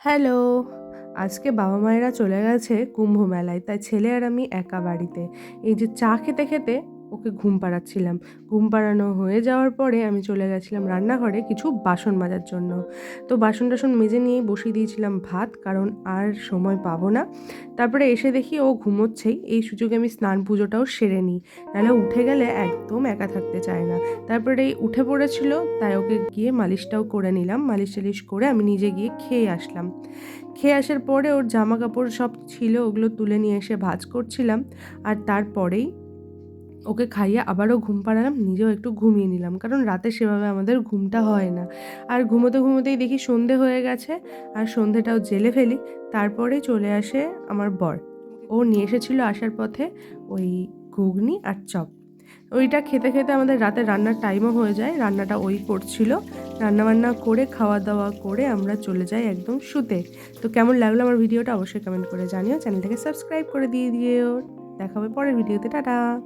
Hello! আজকে বাবা-মায়েরা চলে গেছে কুম্ভ মেলায়। তাই ছেলে আর আমি একা বাড়িতে। এই যে চা খেতে, খেতে ওকে ঘুম পাড়াচ্ছিলাম। ঘুম পাড়ানো হয়ে যাওয়ার পরে আমি চলে গেছিলাম রান্নাঘরে কিছু বাসন মাজার জন্য। তো বাসন-টাসন মেজে নিয়েই বসিয়ে দিয়েছিলাম ভাত, কারণ আর সময় পাবো না। তারপরে এসে দেখি ও ঘুমোচ্ছেই। এই সুযোগে আমি স্নান পুজোটাও সেরে নিই। নাহলে উঠে গেলে একদম একা থাকতে চায় না। তারপরে এই উঠে পড়েছিল, তাই ওকে গিয়ে মালিশটাও করে নিলাম। মালিশ-টালিশ করে আমি নিজে গিয়ে খেয়ে আসলাম। খেয়ে আসার পরে ওর জামাকাপড় সব ছিল, ওগুলো তুলে নিয়ে এসে ভাঁজ করছিলাম। আর তারপরেই ওকে খাইয়ে আবারও ঘুম পাড়ালাম, নিজেও একটু ঘুমিয়ে নিলাম। কারণ রাতে সেভাবে আমাদের ঘুমটা হয় না। আর ঘুমোতে, ঘুমোতেই দেখি সন্ধে হয়ে গেছে। আর সন্ধেটাও জ্বেলে ফেলি। তারপরে চলে আসে আমার বর। ও নিয়ে এসেছিল আসার পথে ওই ঘুগনি আর চপ। ওইটা খেতে, খেতে আমাদের রাতের রান্নার টাইমও হয়ে যায়। রান্নাটা ওই করছিল। রান্নাবান্না করে, খাওয়া-দাওয়া করে আমরা চলে যাই একদম শুতে। তো কেমন লাগলো আমার ভিডিওটা অবশ্যই কমেন্ট করে জানিও। চ্যানেলটাকে সাবস্ক্রাইব করে দিয়ে দিও। দেখা হবে পরের ভিডিওতে। টাটা!